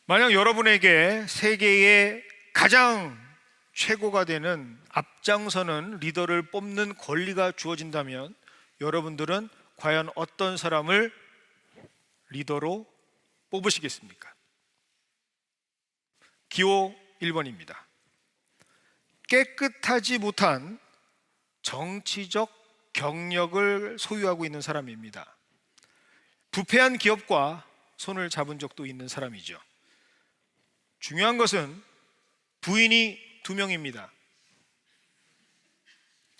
만약 여러분에게 세계의 가장 최고가 되는 앞장서는 리더를 뽑는 권리가 주어진다면 여러분들은 과연 어떤 사람을 리더로 뽑으시겠습니까? 기호 1번입니다. 깨끗하지 못한 정치적 경력을 소유하고 있는 사람입니다. 부패한 기업과 손을 잡은 적도 있는 사람이죠. 중요한 것은 부인이 2명입니다.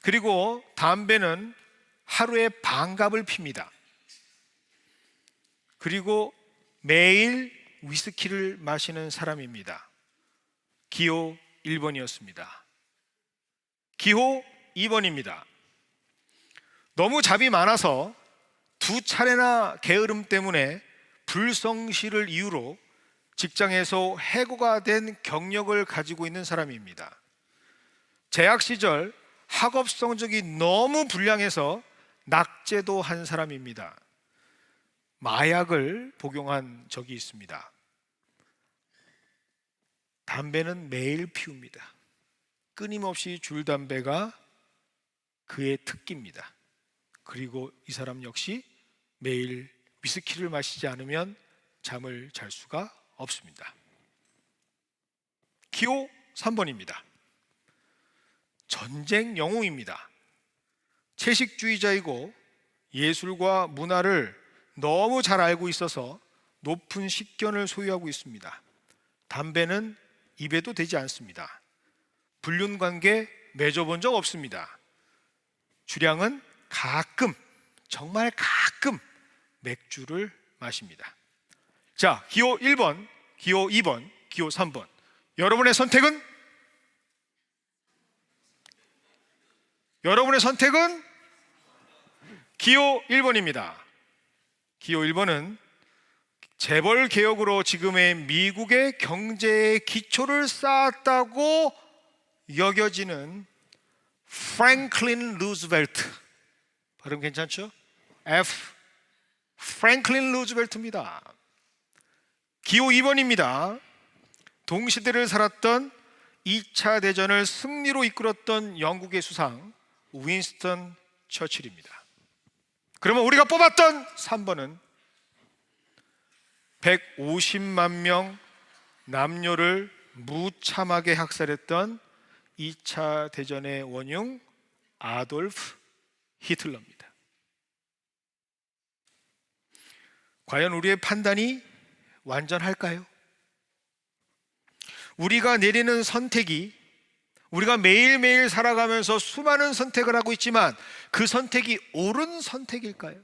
그리고 담배는 하루에 반갑을 핍니다. 그리고 매일 위스키를 마시는 사람입니다. 기호 1번이었습니다. 기호 2번입니다. 너무 잡이 많아서 2차례나 게으름 때문에 불성실을 이유로 직장에서 해고가 된 경력을 가지고 있는 사람입니다. 재학 시절 학업 성적이 너무 불량해서 낙제도 한 사람입니다. 마약을 복용한 적이 있습니다. 담배는 매일 피웁니다. 끊임없이 줄담배가 그의 특기입니다. 그리고 이 사람 역시 매일 위스키를 마시지 않으면 잠을 잘 수가 없습니다. 기호 3번입니다. 전쟁 영웅입니다. 채식주의자이고 예술과 문화를 너무 잘 알고 있어서 높은 식견을 소유하고 있습니다. 담배는 입에도 대지 않습니다. 불륜관계 맺어본 적 없습니다. 주량은 가끔, 정말 가끔 맥주를 마십니다. 자, 기호 1번, 기호 2번, 기호 3번. 여러분의 선택은? 여러분의 선택은 기호 1번입니다. 기호 1번은 재벌 개혁으로 지금의 미국의 경제의 기초를 쌓았다고 여겨지는 프랭클린 루즈벨트. 발음 괜찮죠? 프랭클린 루즈벨트입니다. 기호 2번입니다. 동시대를 살았던 2차 대전을 승리로 이끌었던 영국의 수상 윈스턴 처칠입니다. 그러면 우리가 뽑았던 3번은 150만 명 남녀를 무참하게 학살했던 2차 대전의 원흉 아돌프 히틀러입니다. 과연 우리의 판단이 완전할까요? 우리가 내리는 선택이, 우리가 매일매일 살아가면서 수많은 선택을 하고 있지만 그 선택이 옳은 선택일까요?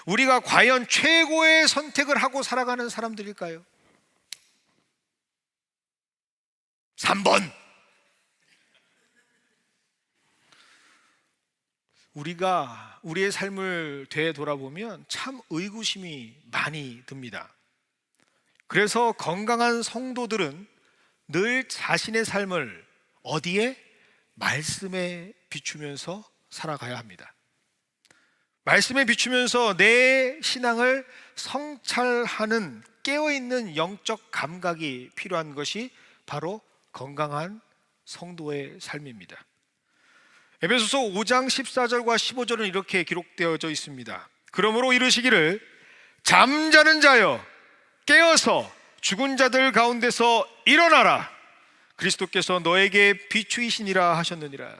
우리가 과연 최고의 선택을 하고 살아가는 사람들일까요? 3번. 우리가 우리의 삶을 되돌아보면 참 의구심이 많이 듭니다. 그래서 건강한 성도들은 늘 자신의 삶을 어디에? 말씀에 비추면서 살아가야 합니다. 말씀에 비추면서 내 신앙을 성찰하는 깨어있는 영적 감각이 필요한 것이 바로 건강한 성도의 삶입니다. 에베소서 5장 14절과 15절은 이렇게 기록되어져 있습니다. 그러므로 이르시기를 잠자는 자여 깨어서 죽은 자들 가운데서 일어나라. 그리스도께서 너에게 비추이시니라 하셨느니라.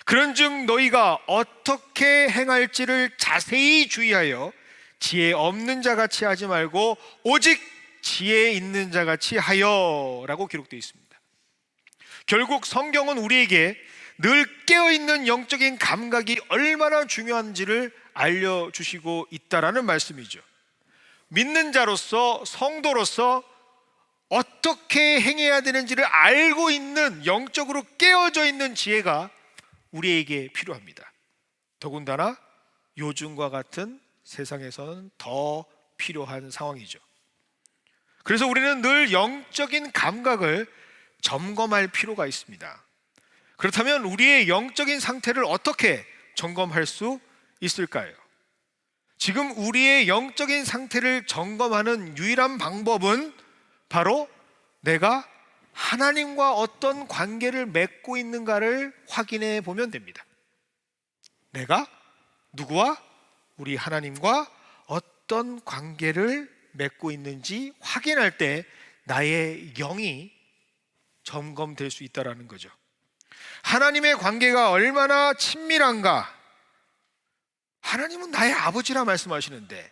그런즉 너희가 어떻게 행할지를 자세히 주의하여 지혜 없는 자같이 하지 말고 오직 지혜 있는 자같이 하여 라고 기록되어 있습니다. 결국 성경은 우리에게 늘 깨어있는 영적인 감각이 얼마나 중요한지를 알려주시고 있다라는 말씀이죠. 믿는 자로서, 성도로서 어떻게 행해야 되는지를 알고 있는, 영적으로 깨어져 있는 지혜가 우리에게 필요합니다. 더군다나 요즘과 같은 세상에서는 더 필요한 상황이죠. 그래서 우리는 늘 영적인 감각을 점검할 필요가 있습니다. 그렇다면 우리의 영적인 상태를 어떻게 점검할 수 있을까요? 지금 우리의 영적인 상태를 점검하는 유일한 방법은 바로 내가 하나님과 어떤 관계를 맺고 있는가를 확인해 보면 됩니다. 내가 누구와? 우리 하나님과 어떤 관계를 맺고 있는지 확인할 때 나의 영이 점검될 수 있다는 거죠. 하나님의 관계가 얼마나 친밀한가? 하나님은 나의 아버지라 말씀하시는데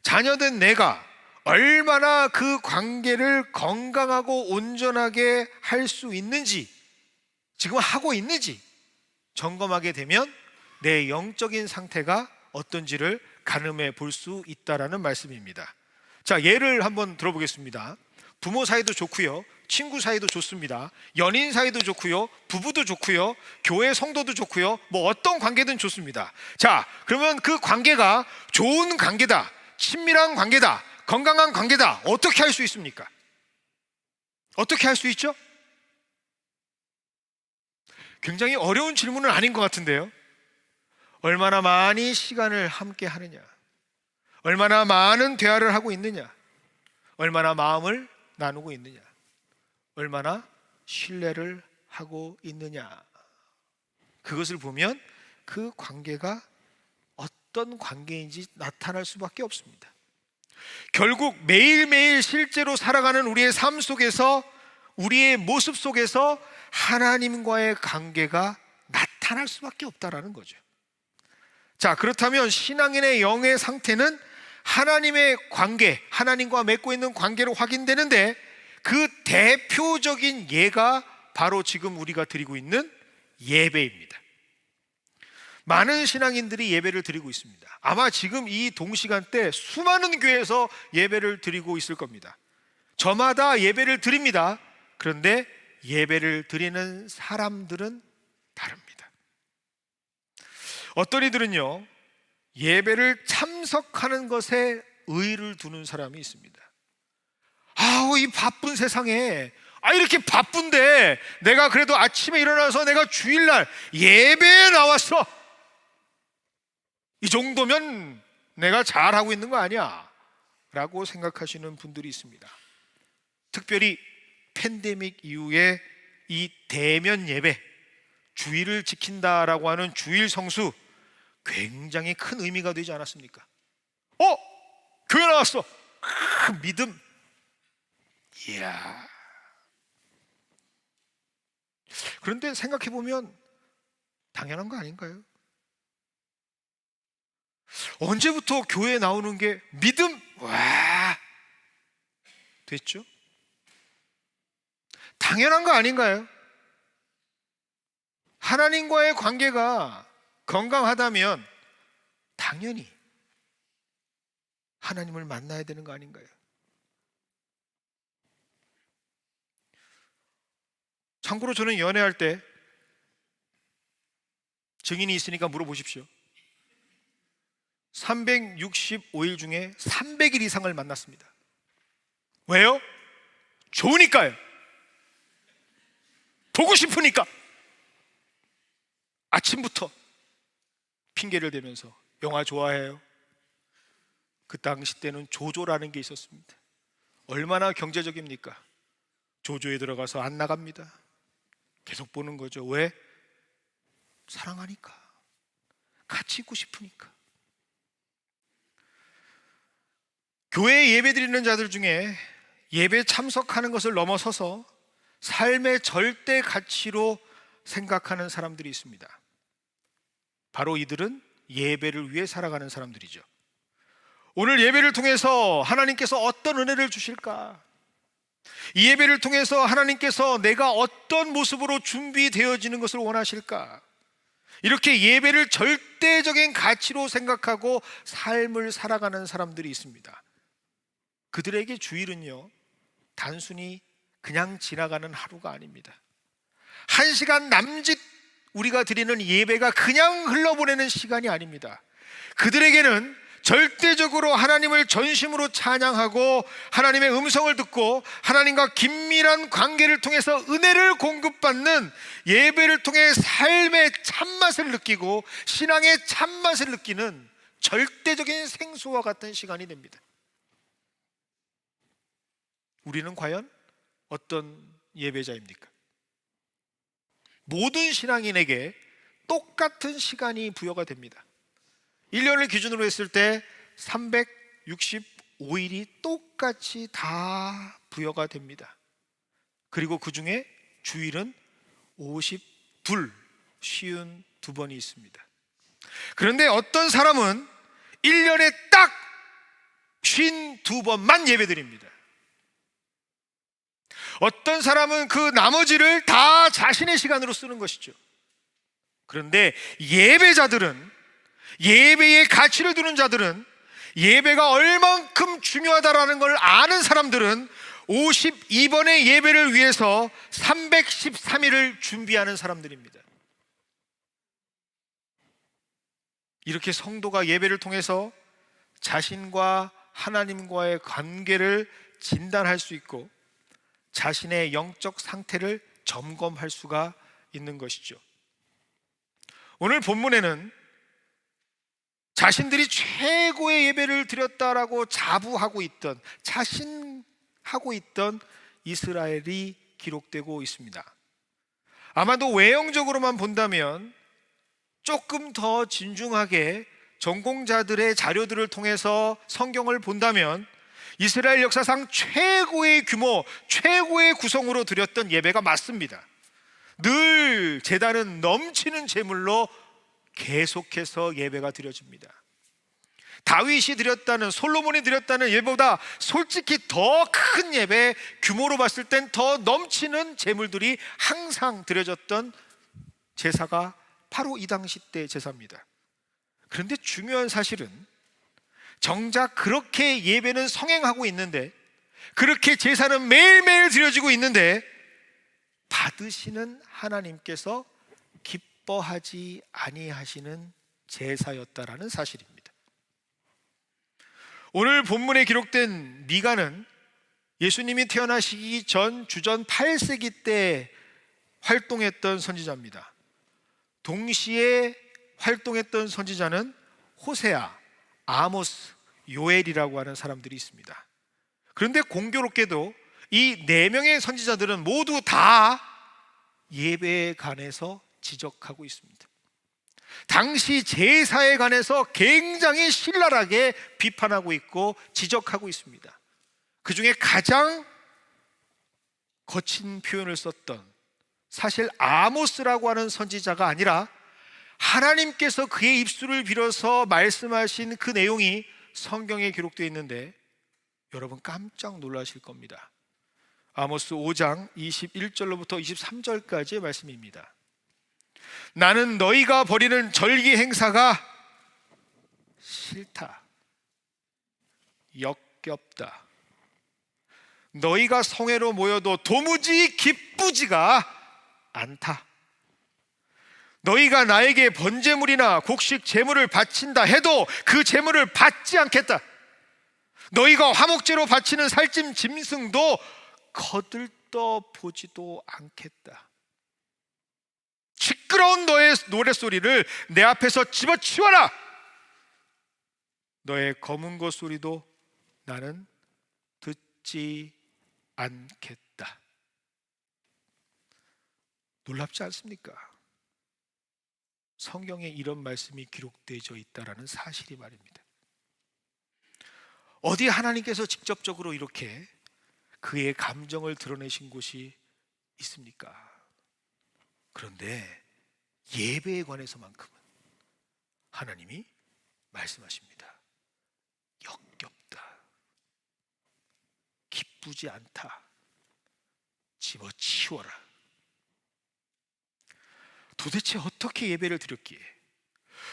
자녀된 내가 얼마나 그 관계를 건강하고 온전하게 할 수 있는지, 지금 하고 있는지 점검하게 되면 내 영적인 상태가 어떤지를 가늠해 볼 수 있다라는 말씀입니다. 자, 예를 한번 들어보겠습니다. 부모 사이도 좋고요, 친구 사이도 좋습니다. 연인 사이도 좋고요, 부부도 좋고요, 교회 성도도 좋고요, 뭐 어떤 관계든 좋습니다. 자, 그러면 그 관계가 좋은 관계다, 친밀한 관계다, 건강한 관계다, 어떻게 할 수 있습니까? 어떻게 할 수 있죠? 굉장히 어려운 질문은 아닌 것 같은데요. 얼마나 많이 시간을 함께 하느냐, 얼마나 많은 대화를 하고 있느냐, 얼마나 마음을 나누고 있느냐, 얼마나 신뢰를 하고 있느냐, 그것을 보면 그 관계가 어떤 관계인지 나타날 수밖에 없습니다. 결국 매일매일 실제로 살아가는 우리의 삶 속에서, 우리의 모습 속에서 하나님과의 관계가 나타날 수밖에 없다라는 거죠. 자, 그렇다면 신앙인의 영의 상태는 하나님의 관계, 하나님과 맺고 있는 관계로 확인되는데 그 대표적인 예가 바로 지금 우리가 드리고 있는 예배입니다. 많은 신앙인들이 예배를 드리고 있습니다. 아마 지금 이 동시간대 수많은 교회에서 예배를 드리고 있을 겁니다. 저마다 예배를 드립니다. 그런데 예배를 드리는 사람들은 다릅니다. 어떤 이들은요, 예배를 참석하는 것에 의의를 두는 사람이 있습니다. 아우, 이 바쁜 세상에, 이렇게 바쁜데 내가 그래도 아침에 일어나서 내가 주일날 예배에 나왔어, 이 정도면 내가 잘하고 있는 거 아니야? 라고 생각하시는 분들이 있습니다. 특별히 팬데믹 이후에 이 대면 예배, 주일을 지킨다라고 하는 주일 성수, 굉장히 큰 의미가 되지 않았습니까? 교회 나왔어, 믿음. 이야. 그런데 생각해보면 당연한 거 아닌가요? 언제부터 교회에 나오는 게 믿음? 와, 됐죠? 당연한 거 아닌가요? 하나님과의 관계가 건강하다면 당연히 하나님을 만나야 되는 거 아닌가요? 참고로 저는 연애할 때, 증인이 있으니까 물어보십시오, 365일 중에 300일 이상을 만났습니다. 왜요? 좋으니까요. 보고 싶으니까. 아침부터 핑계를 대면서 영화 좋아해요. 그 당시 때는 조조라는 게 있었습니다. 얼마나 경제적입니까? 조조에 들어가서 안 나갑니다. 계속 보는 거죠. 왜? 사랑하니까, 같이 있고 싶으니까. 교회에 예배 드리는 자들 중에 예배 참석하는 것을 넘어서서 삶의 절대 가치로 생각하는 사람들이 있습니다. 바로 이들은 예배를 위해 살아가는 사람들이죠. 오늘 예배를 통해서 하나님께서 어떤 은혜를 주실까? 이 예배를 통해서 하나님께서 내가 어떤 모습으로 준비되어지는 것을 원하실까? 이렇게 예배를 절대적인 가치로 생각하고 삶을 살아가는 사람들이 있습니다. 그들에게 주일은요, 단순히 그냥 지나가는 하루가 아닙니다. 1시간 남짓 우리가 드리는 예배가 그냥 흘러보내는 시간이 아닙니다. 그들에게는 절대적으로 하나님을 전심으로 찬양하고 하나님의 음성을 듣고 하나님과 긴밀한 관계를 통해서 은혜를 공급받는 예배를 통해 삶의 참맛을 느끼고 신앙의 참맛을 느끼는 절대적인 생수와 같은 시간이 됩니다. 우리는 과연 어떤 예배자입니까? 모든 신앙인에게 똑같은 시간이 부여가 됩니다. 1년을 기준으로 했을 때 365일이 똑같이 다 부여가 됩니다. 그리고 그 중에 주일은 52, 52번이 있습니다. 그런데 어떤 사람은 1년에 딱 52번만 예배드립니다. 어떤 사람은 그 나머지를 다 자신의 시간으로 쓰는 것이죠. 그런데 예배자들은, 예배의 가치를 두는 자들은, 예배가 얼만큼 중요하다라는 걸 아는 사람들은 52번의 예배를 위해서 313일을 준비하는 사람들입니다. 이렇게 성도가 예배를 통해서 자신과 하나님과의 관계를 진단할 수 있고 자신의 영적 상태를 점검할 수가 있는 것이죠. 오늘 본문에는 자신들이 최고의 예배를 드렸다라고 자부하고 있던, 자신하고 있던 이스라엘이 기록되고 있습니다. 아마도 외형적으로만 본다면 조금 더 진중하게 전공자들의 자료들을 통해서 성경을 본다면 이스라엘 역사상 최고의 규모, 최고의 구성으로 드렸던 예배가 맞습니다. 늘 제단은 넘치는 제물로 계속해서 예배가 드려집니다. 다윗이 드렸다는, 솔로몬이 드렸다는 예배보다 솔직히 더 큰 예배, 규모로 봤을 땐 더 넘치는 제물들이 항상 드려졌던 제사가 바로 이 당시 때 제사입니다. 그런데 중요한 사실은 정작 그렇게 예배는 성행하고 있는데, 그렇게 제사는 매일매일 드려지고 있는데 받으시는 하나님께서 기뻐하지 아니하시는 제사였다라는 사실입니다. 오늘 본문에 기록된 미가는 예수님이 태어나시기 전 주전 8세기 때 활동했던 선지자입니다. 동시에 활동했던 선지자는 호세아, 아모스, 요엘이라고 하는 사람들이 있습니다. 그런데 공교롭게도 이 4명의 선지자들은 모두 다 예배에 관해서 지적하고 있습니다. 당시 제사에 관해서 굉장히 신랄하게 비판하고 있고 지적하고 있습니다. 그 중에 가장 거친 표현을 썼던, 사실 아모스라고 하는 선지자가 아니라 하나님께서 그의 입술을 빌어서 말씀하신 그 내용이 성경에 기록되어 있는데 여러분 깜짝 놀라실 겁니다. 아모스 5장 21절로부터 23절까지의 말씀입니다. 나는 너희가 벌이는 절기 행사가 싫다, 역겹다. 너희가 성회로 모여도 도무지 기쁘지가 않다. 너희가 나에게 번제물이나 곡식 제물을 바친다 해도 그 제물을 받지 않겠다. 너희가 화목제로 바치는 살찜 짐승도 거들떠 보지도 않겠다. 시끄러운 너의 노랫소리를 내 앞에서 집어치워라. 너의 검은 것 소리도 나는 듣지 않겠다. 놀랍지 않습니까? 성경에 이런 말씀이 기록되어 있다라는 사실이 말입니다. 어디 하나님께서 직접적으로 이렇게 그의 감정을 드러내신 곳이 있습니까? 그런데 예배에 관해서만큼은 하나님이 말씀하십니다. 역겹다, 기쁘지 않다, 집어치워라. 도대체 어떻게 예배를 드렸기에,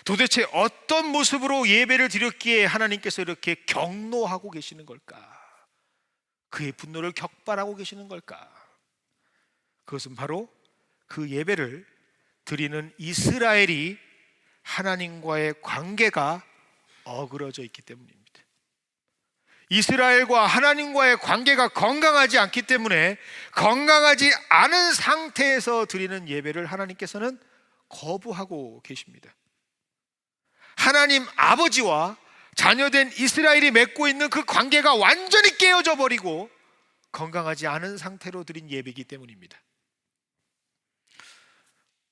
도대체 어떤 모습으로 예배를 드렸기에 하나님께서 이렇게 경노하고 계시는 걸까? 그의 분노를 격발하고 계시는 걸까? 그것은 바로 그 예배를 드리는 이스라엘이 하나님과의 관계가 어그러져 있기 때문입니다. 이스라엘과 하나님과의 관계가 건강하지 않기 때문에 건강하지 않은 상태에서 드리는 예배를 하나님께서는 거부하고 계십니다. 하나님 아버지와 자녀된 이스라엘이 맺고 있는 그 관계가 완전히 깨어져 버리고 건강하지 않은 상태로 드린 예배이기 때문입니다.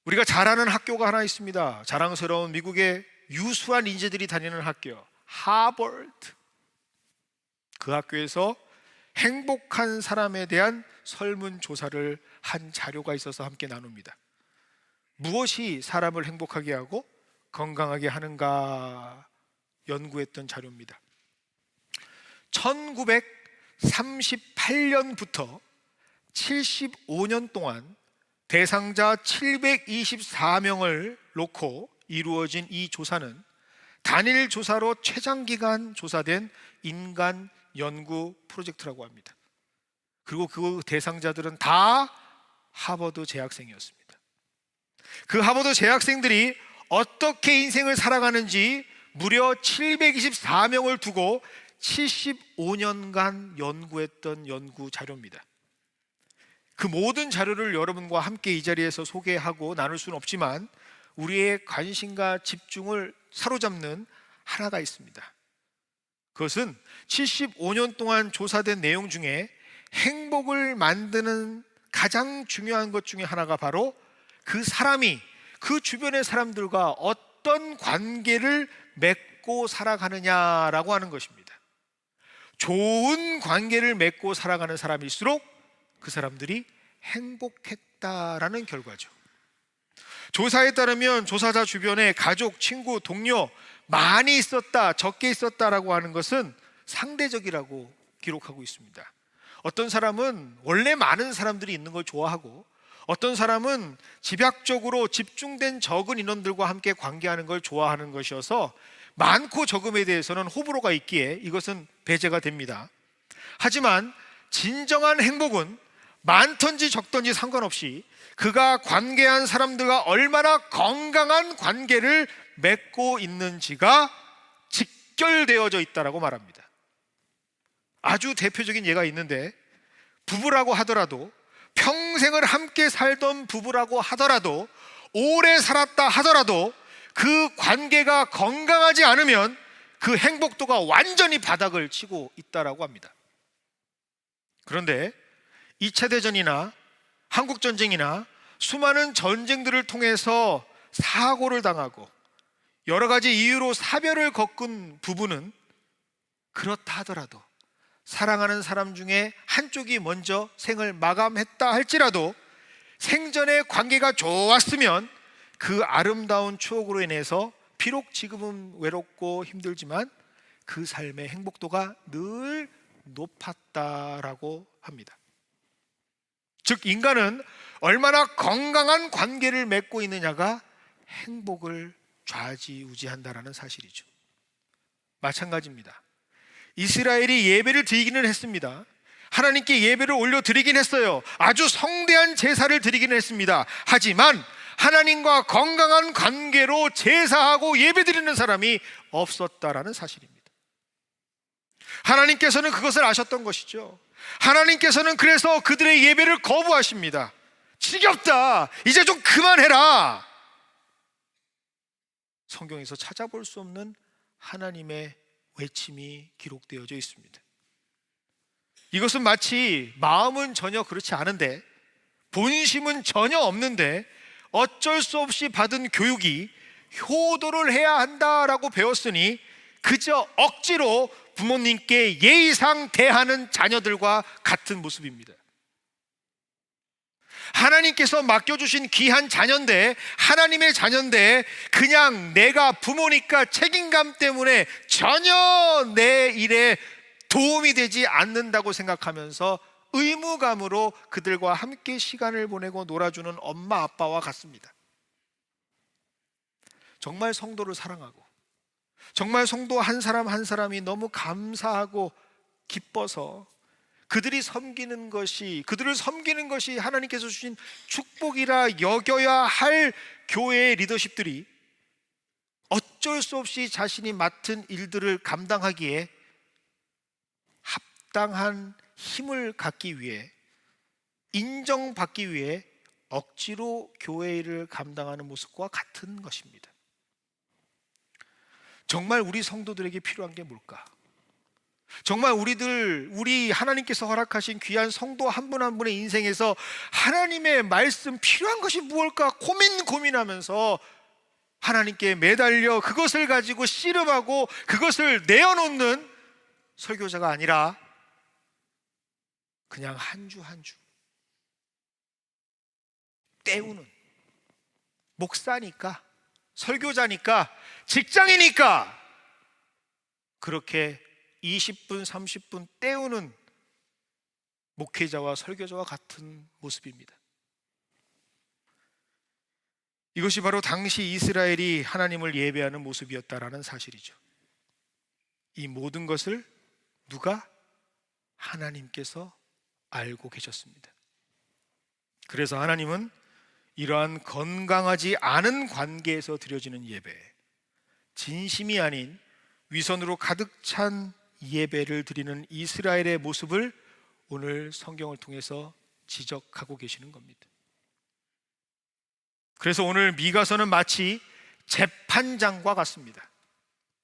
우리가 잘 아는 학교가 하나 있습니다. 자랑스러운 미국의 유수한 인재들이 다니는 학교, 하버드. 그 학교에서 행복한 사람에 대한 설문조사를 한 자료가 있어서 함께 나눕니다. 무엇이 사람을 행복하게 하고 건강하게 하는가 연구했던 자료입니다. 1938년부터 75년 동안 대상자 724명을 놓고 이루어진 이 조사는 단일 조사로 최장기간 조사된 인간 연구 프로젝트라고 합니다. 그리고 그 대상자들은 다 하버드 재학생이었습니다. 그 하버드 재학생들이 어떻게 인생을 살아가는지 무려 724명을 두고 75년간 연구했던 연구 자료입니다. 그 모든 자료를 여러분과 함께 이 자리에서 소개하고 나눌 수는 없지만 우리의 관심과 집중을 사로잡는 하나가 있습니다. 그것은 75년 동안 조사된 내용 중에 행복을 만드는 가장 중요한 것 중에 하나가 바로 그 사람이 그 주변의 사람들과 어떤 관계를 맺고 살아가느냐라고 하는 것입니다. 좋은 관계를 맺고 살아가는 사람일수록 그 사람들이 행복했다라는 결과죠. 조사에 따르면 조사자 주변에 가족, 친구, 동료 많이 있었다, 적게 있었다라고 하는 것은 상대적이라고 기록하고 있습니다. 어떤 사람은 원래 많은 사람들이 있는 걸 좋아하고 어떤 사람은 집약적으로 집중된 적은 인원들과 함께 관계하는 걸 좋아하는 것이어서 많고 적음에 대해서는 호불호가 있기에 이것은 배제가 됩니다. 하지만 진정한 행복은 많던지 적던지 상관없이 그가 관계한 사람들과 얼마나 건강한 관계를 맺고 있는지가 직결되어져 있다라고 말합니다. 아주 대표적인 예가 있는데 부부라고 하더라도 평생을 함께 살던 부부라고 하더라도 오래 살았다 하더라도 그 관계가 건강하지 않으면 그 행복도가 완전히 바닥을 치고 있다라고 합니다. 그런데 2차 대전이나 한국전쟁이나 수많은 전쟁들을 통해서 사고를 당하고 여러 가지 이유로 사별을 겪은 부부는 그렇다 하더라도 사랑하는 사람 중에 한쪽이 먼저 생을 마감했다 할지라도 생전에 관계가 좋았으면 그 아름다운 추억으로 인해서 비록 지금은 외롭고 힘들지만 그 삶의 행복도가 늘 높았다라고 합니다. 즉 인간은 얼마나 건강한 관계를 맺고 있느냐가 행복을 좌지우지한다라는 사실이죠. 마찬가지입니다. 이스라엘이 예배를 드리기는 했습니다. 하나님께 예배를 올려드리긴 했어요. 아주 성대한 제사를 드리긴 했습니다. 하지만 하나님과 건강한 관계로 제사하고 예배드리는 사람이 없었다라는 사실입니다. 하나님께서는 그것을 아셨던 것이죠. 하나님께서는 그래서 그들의 예배를 거부하십니다. 지겹다, 이제 좀 그만해라. 성경에서 찾아볼 수 없는 하나님의 외침이 기록되어져 있습니다. 이것은 마치 마음은 전혀 그렇지 않은데 본심은 전혀 없는데 어쩔 수 없이 받은 교육이 효도를 해야 한다라고 배웠으니 그저 억지로 부모님께 예의상 대하는 자녀들과 같은 모습입니다. 하나님께서 맡겨주신 귀한 자녀인데, 하나님의 자녀인데 그냥 내가 부모니까 책임감 때문에 전혀 내 일에 도움이 되지 않는다고 생각하면서 의무감으로 그들과 함께 시간을 보내고 놀아주는 엄마 아빠와 같습니다. 정말 성도를 사랑하고 정말 성도 한 사람 한 사람이 너무 감사하고 기뻐서 그들을 섬기는 것이 하나님께서 주신 축복이라 여겨야 할 교회의 리더십들이 어쩔 수 없이 자신이 맡은 일들을 감당하기에 합당한 힘을 갖기 위해, 인정받기 위해 억지로 교회 일을 감당하는 모습과 같은 것입니다. 정말 우리 성도들에게 필요한 게 뭘까? 정말 우리 하나님께서 허락하신 귀한 성도 한 분 한 분의 인생에서 하나님의 말씀 필요한 것이 무엇일까 고민하면서 하나님께 매달려 그것을 가지고 씨름하고 그것을 내어놓는 설교자가 아니라 그냥 한 주 한 주 때우는, 목사니까, 설교자니까, 직장이니까 그렇게 20분 30분 때우는 목회자와 설교자와 같은 모습입니다. 이것이 바로 당시 이스라엘이 하나님을 예배하는 모습이었다라는 사실이죠. 이 모든 것을 누가? 하나님께서 알고 계셨습니다. 그래서 하나님은 이러한 건강하지 않은 관계에서 드려지는 예배, 진심이 아닌 위선으로 가득 찬 예배를 드리는 이스라엘의 모습을 오늘 성경을 통해서 지적하고 계시는 겁니다. 그래서 오늘 미가서는 마치 재판장과 같습니다.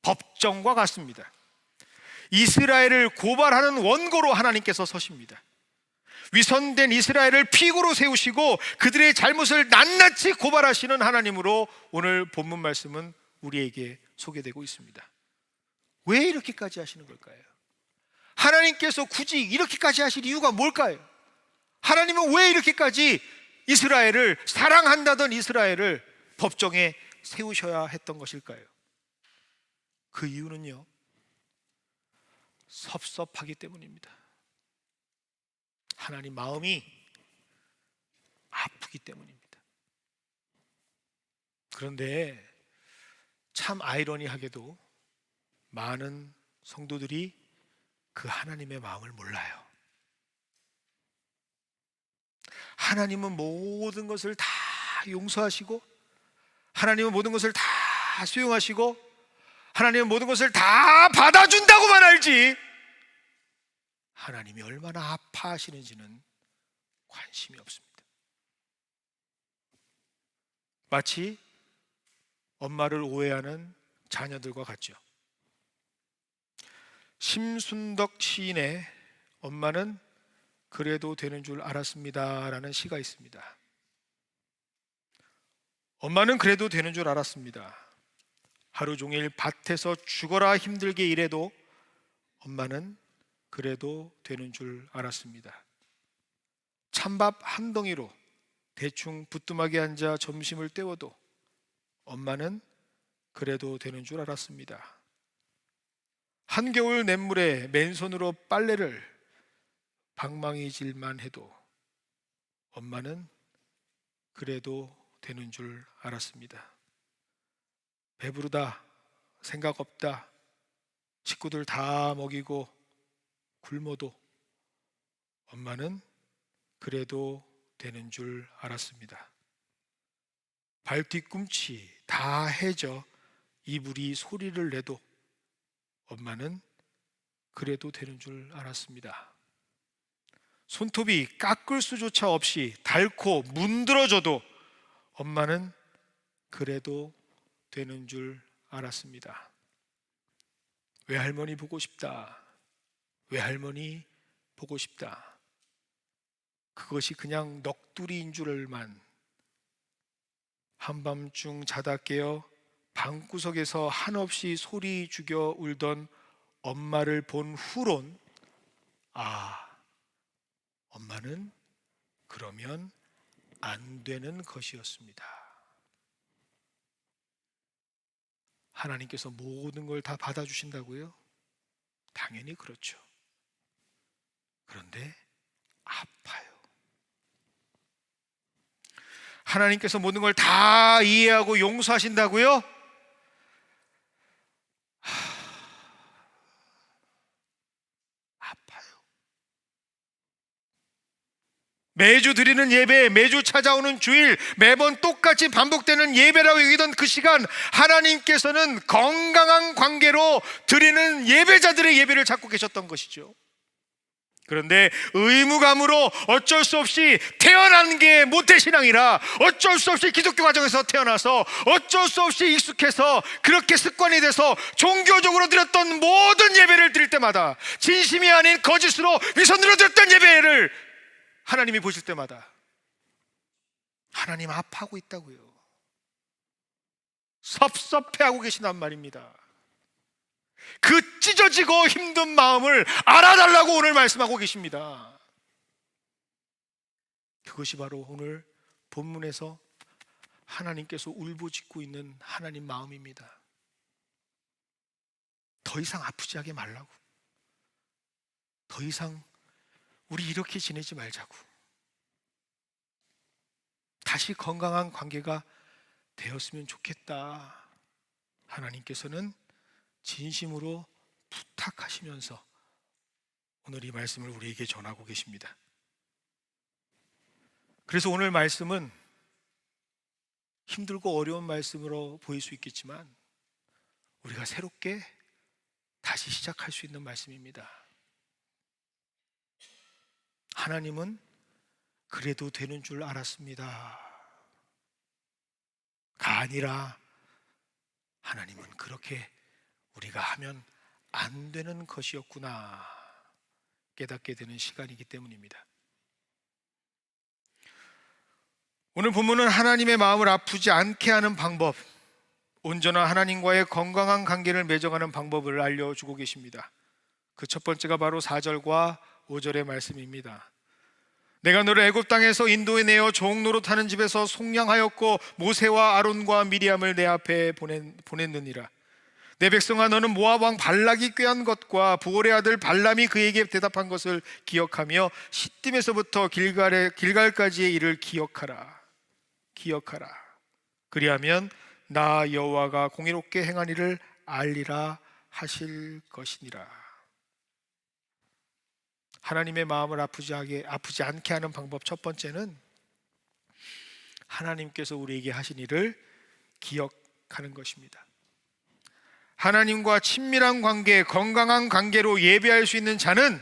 법정과 같습니다. 이스라엘을 고발하는 원고로 하나님께서 서십니다. 위선된 이스라엘을 픽으로 세우시고 그들의 잘못을 낱낱이 고발하시는 하나님으로 오늘 본문 말씀은 우리에게 소개되고 있습니다. 왜 이렇게까지 하시는 걸까요? 하나님께서 굳이 이렇게까지 하실 이유가 뭘까요? 하나님은 왜 이렇게까지 이스라엘을, 사랑한다던 이스라엘을 법정에 세우셔야 했던 것일까요? 그 이유는요, 섭섭하기 때문입니다. 하나님 마음이 아프기 때문입니다. 그런데 참 아이러니하게도 많은 성도들이 그 하나님의 마음을 몰라요. 하나님은 모든 것을 다 용서하시고, 하나님은 모든 것을 다 수용하시고, 하나님은 모든 것을 다 받아준다고만 알지 하나님이 얼마나 아파하시는지는 관심이 없습니다. 마치 엄마를 오해하는 자녀들과 같죠. 심순덕 시인의 엄마는 그래도 되는 줄 알았습니다 라는 시가 있습니다. 엄마는 그래도 되는 줄 알았습니다. 하루 종일 밭에서 죽어라 힘들게 일해도 엄마는 그래도 되는 줄 알았습니다. 찬밥 한 덩이로 대충 부뚜막에 앉아 점심을 때워도 엄마는 그래도 되는 줄 알았습니다. 한겨울 냇물에 맨손으로 빨래를 방망이질만 해도 엄마는 그래도 되는 줄 알았습니다. 배부르다, 생각 없다, 식구들 다 먹이고 굶어도 엄마는 그래도 되는 줄 알았습니다. 발 뒤꿈치 다 해져 이불이 소리를 내도 엄마는 그래도 되는 줄 알았습니다. 손톱이 깎을 수조차 없이 닳고 문드러져도 엄마는 그래도 되는 줄 알았습니다. 외할머니 보고 싶다, 외할머니 보고 싶다. 그것이 그냥 넋두리인 줄만, 한밤중 자다 깨어 방구석에서 한없이 소리 죽여 울던 엄마를 본 후론, 아, 엄마는 그러면 안 되는 것이었습니다. 하나님께서 모든 걸 다 받아주신다고요? 당연히 그렇죠. 그런데 아파요. 하나님께서 모든 걸 다 이해하고 용서하신다고요? 아파요. 매주 드리는 예배, 매주 찾아오는 주일, 매번 똑같이 반복되는 예배라고 여기던 그 시간, 하나님께서는 건강한 관계로 드리는 예배자들의 예배를 찾고 계셨던 것이죠. 그런데 의무감으로 어쩔 수 없이 태어난 게 모태신앙이라, 어쩔 수 없이 기독교 가정에서 태어나서 어쩔 수 없이 익숙해서 그렇게 습관이 돼서 종교적으로 드렸던 모든 예배를 드릴 때마다, 진심이 아닌 거짓으로 위선으로 드렸던 예배를 하나님이 보실 때마다 하나님 아파하고 있다고요. 섭섭해하고 계시단 말입니다. 그 찢어지고 힘든 마음을 알아달라고 오늘 말씀하고 계십니다. 그것이 바로 오늘 본문에서 하나님께서 울부짖고 있는 하나님 마음입니다. 더 이상 아프지 하게 말라고, 더 이상 우리 이렇게 지내지 말자고, 다시 건강한 관계가 되었으면 좋겠다. 하나님께서는 진심으로 부탁하시면서 오늘 이 말씀을 우리에게 전하고 계십니다. 그래서 오늘 말씀은 힘들고 어려운 말씀으로 보일 수 있겠지만 우리가 새롭게 다시 시작할 수 있는 말씀입니다. 하나님은 그래도 되는 줄 알았습니다 가 아니라, 하나님은 그렇게 우리가 하면 안 되는 것이었구나 깨닫게 되는 시간이기 때문입니다. 오늘 본문은 하나님의 마음을 아프지 않게 하는 방법, 온전한 하나님과의 건강한 관계를 맺어가는 방법을 알려주고 계십니다. 그 첫 번째가 바로 4절과 5절의 말씀입니다. 내가 너를 애굽 땅에서 인도해 내어 종 노릇하는 집에서 속량하였고 모세와 아론과 미리암을 내 앞에 보냈느니라. 내 백성아, 너는 모압 왕 발락이 꾀한 것과 부올의 아들 발람이 그에게 대답한 것을 기억하며 시딤에서부터 길갈까지의 일을 기억하라. 그리하면 나 여호와가 공의롭게 행한 일을 알리라 하실 것이니라. 하나님의 마음을 아프지 않게 하는 방법 첫 번째는 하나님께서 우리에게 하신 일을 기억하는 것입니다. 하나님과 친밀한 관계, 건강한 관계로 예배할 수 있는 자는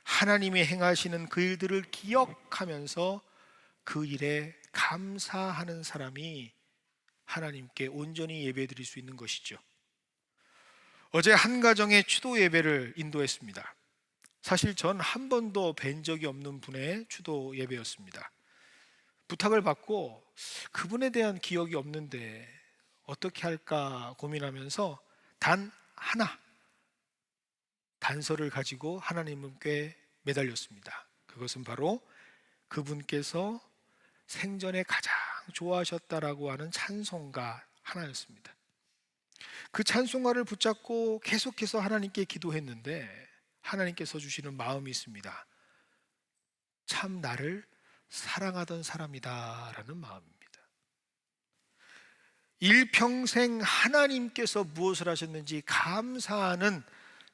하나님이 행하시는 그 일들을 기억하면서 그 일에 감사하는 사람이 하나님께 온전히 예배드릴 수 있는 것이죠. 어제 한 가정의 추도 예배를 인도했습니다. 사실 전 한 번도 뵌 적이 없는 분의 추도 예배였습니다. 부탁을 받고 그분에 대한 기억이 없는데 어떻게 할까 고민하면서 단 하나 단서를 가지고 하나님께 매달렸습니다. 그것은 바로 그분께서 생전에 가장 좋아하셨다라고 하는 찬송가 하나였습니다. 그 찬송가를 붙잡고 계속해서 하나님께 기도했는데 하나님께서 주시는 마음이 있습니다. 참 나를 사랑하던 사람이다 라는 마음입니다. 일평생 하나님께서 무엇을 하셨는지 감사하는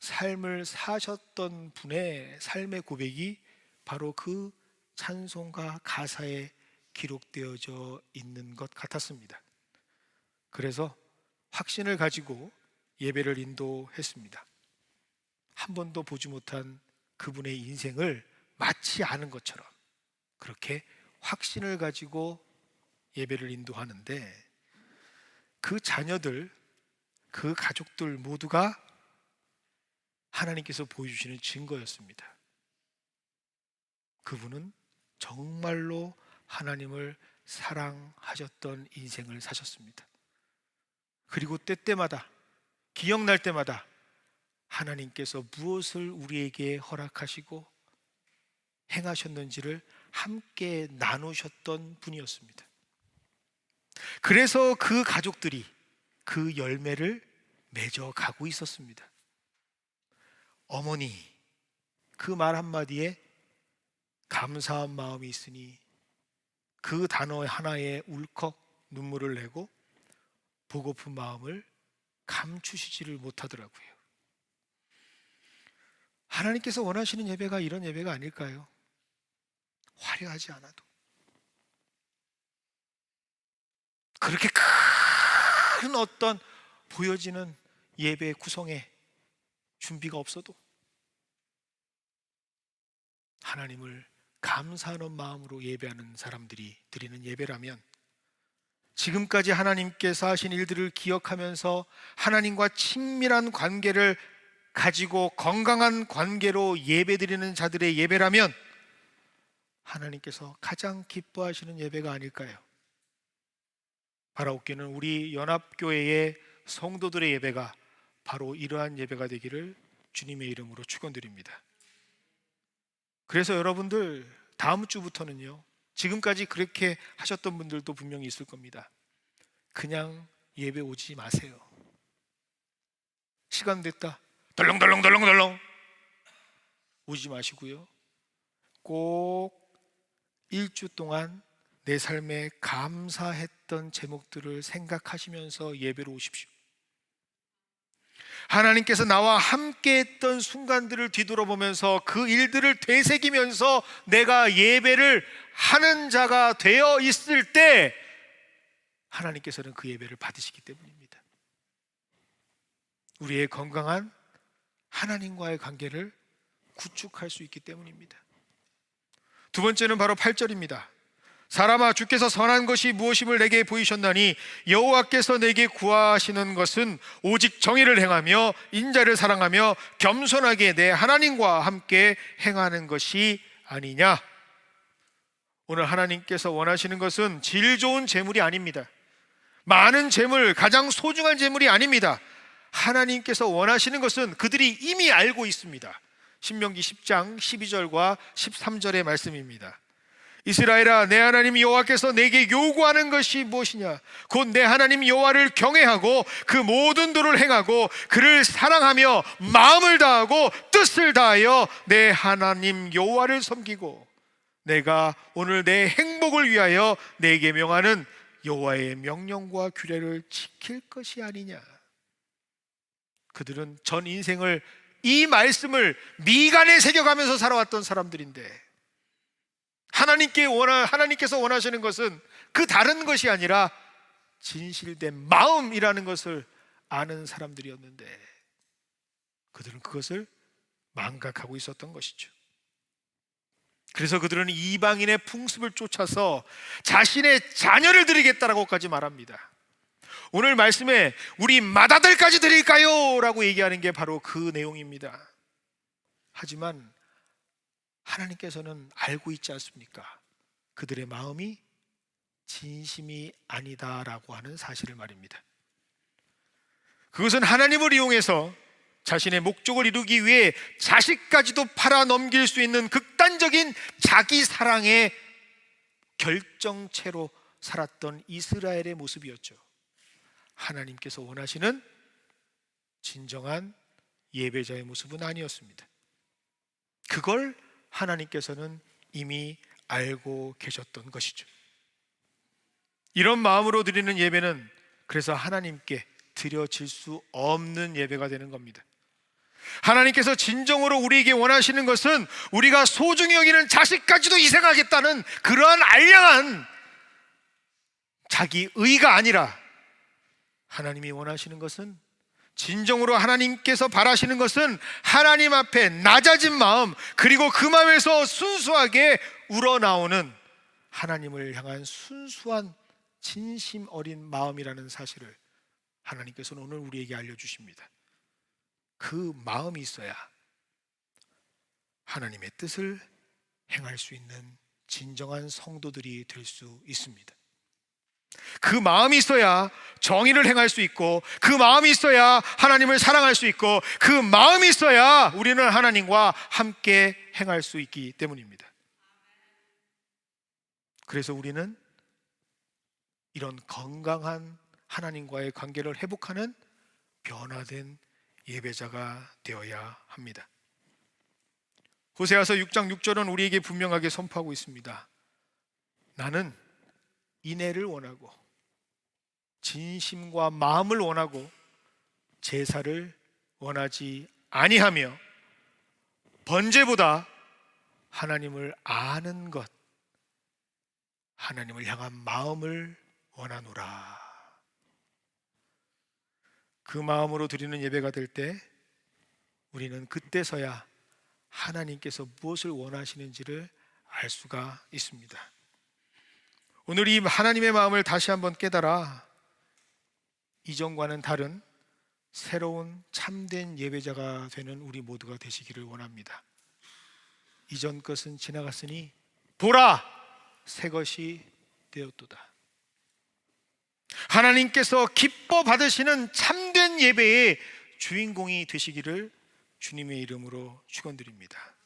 삶을 사셨던 분의 삶의 고백이 바로 그 찬송가 가사에 기록되어져 있는 것 같았습니다. 그래서 확신을 가지고 예배를 인도했습니다. 한 번도 보지 못한 그분의 인생을 마치 아는 것처럼 그렇게 확신을 가지고 예배를 인도하는데, 그 자녀들, 그 가족들 모두가 하나님께서 보여주시는 증거였습니다. 그분은 정말로 하나님을 사랑하셨던 인생을 사셨습니다. 그리고 때때마다, 기억날 때마다 하나님께서 무엇을 우리에게 허락하시고 행하셨는지를 함께 나누셨던 분이었습니다. 그래서 그 가족들이 그 열매를 맺어가고 있었습니다. 어머니, 그 말 한마디에 감사한 마음이 있으니 그 단어 하나에 울컥 눈물을 내고 보고픈 마음을 감추시지를 못하더라고요. 하나님께서 원하시는 예배가 이런 예배가 아닐까요? 화려하지 않아도, 그렇게 큰 어떤 보여지는 예배 구성에 준비가 없어도 하나님을 감사하는 마음으로 예배하는 사람들이 드리는 예배라면, 지금까지 하나님께서 하신 일들을 기억하면서 하나님과 친밀한 관계를 가지고 건강한 관계로 예배드리는 자들의 예배라면 하나님께서 가장 기뻐하시는 예배가 아닐까요? 바라옵기는 우리 연합교회의 성도들의 예배가 바로 이러한 예배가 되기를 주님의 이름으로 축원드립니다. 그래서 여러분들 다음 주부터는요, 지금까지 그렇게 하셨던 분들도 분명히 있을 겁니다. 그냥 예배 오지 마세요. 시간 됐다 덜렁덜렁 오지 마시고요, 꼭 일주 동안 내 삶에 감사했던 제목들을 생각하시면서 예배로 오십시오. 하나님께서 나와 함께 했던 순간들을 뒤돌아보면서 그 일들을 되새기면서 내가 예배를 하는 자가 되어 있을 때 하나님께서는 그 예배를 받으시기 때문입니다. 우리의 건강한 하나님과의 관계를 구축할 수 있기 때문입니다. 두 번째는 바로 8절입니다. 사람아, 주께서 선한 것이 무엇임을 내게 보이셨나니 여호와께서 내게 구하시는 것은 오직 정의를 행하며 인자를 사랑하며 겸손하게 내 하나님과 함께 행하는 것이 아니냐. 오늘 하나님께서 원하시는 것은 질 좋은 재물이 아닙니다. 많은 재물, 가장 소중한 재물이 아닙니다. 하나님께서 원하시는 것은 그들이 이미 알고 있습니다. 신명기 10장 12절과 13절의 말씀입니다. 이스라엘아, 내 하나님 여호와께서 내게 요구하는 것이 무엇이냐? 곧 내 하나님 여호와를 경외하고 그 모든 도를 행하고 그를 사랑하며 마음을 다하고 뜻을 다하여 내 하나님 여호와를 섬기고 내가 오늘 내 행복을 위하여 내게 명하는 여호와의 명령과 규례를 지킬 것이 아니냐. 그들은 전 인생을 이 말씀을 미간에 새겨가면서 살아왔던 사람들인데, 하나님께서 원하시는 것은 그 다른 것이 아니라 진실된 마음이라는 것을 아는 사람들이었는데 그들은 그것을 망각하고 있었던 것이죠. 그래서 그들은 이방인의 풍습을 쫓아서 자신의 자녀를 드리겠다라고까지 말합니다. 오늘 말씀에 우리 맏아들까지 드릴까요? 라고 얘기하는 게 바로 그 내용입니다. 하지만 하나님께서는 알고 있지 않습니까? 그들의 마음이 진심이 아니다라고 하는 사실을 말입니다. 그것은 하나님을 이용해서 자신의 목적을 이루기 위해 자식까지도 팔아 넘길 수 있는 극단적인 자기 사랑의 결정체로 살았던 이스라엘의 모습이었죠. 하나님께서 원하시는 진정한 예배자의 모습은 아니었습니다. 그걸 하나님께서는 이미 알고 계셨던 것이죠. 이런 마음으로 드리는 예배는 그래서 하나님께 드려질 수 없는 예배가 되는 겁니다. 하나님께서 진정으로 우리에게 원하시는 것은 우리가 소중히 여기는 자식까지도 희생하겠다는 그러한 알량한 자기 의가 아니라, 하나님이 원하시는 것은, 진정으로 하나님께서 바라시는 것은 하나님 앞에 낮아진 마음, 그리고 그 마음에서 순수하게 우러나오는 하나님을 향한 순수한 진심 어린 마음이라는 사실을 하나님께서는 오늘 우리에게 알려주십니다. 그 마음이 있어야 하나님의 뜻을 행할 수 있는 진정한 성도들이 될 수 있습니다. 그 마음이 있어야 정의를 행할 수 있고, 그 마음이 있어야 하나님을 사랑할 수 있고, 그 마음이 있어야 우리는 하나님과 함께 행할 수 있기 때문입니다. 그래서 우리는 이런 건강한 하나님과의 관계를 회복하는 변화된 예배자가 되어야 합니다. 호세아서 6장 6절은 우리에게 분명하게 선포하고 있습니다. 나는 인애를 원하고 진심과 마음을 원하고 제사를 원하지 아니하며 번제보다 하나님을 아는 것, 하나님을 향한 마음을 원하노라. 그 마음으로 드리는 예배가 될 때 우리는 그때서야 하나님께서 무엇을 원하시는지를 알 수가 있습니다. 오늘 이 하나님의 마음을 다시 한번 깨달아 이전과는 다른 새로운 참된 예배자가 되는 우리 모두가 되시기를 원합니다. 이전 것은 지나갔으니 보라, 새 것이 되었도다. 하나님께서 기뻐 받으시는 참된 예배의 주인공이 되시기를 주님의 이름으로 축원드립니다.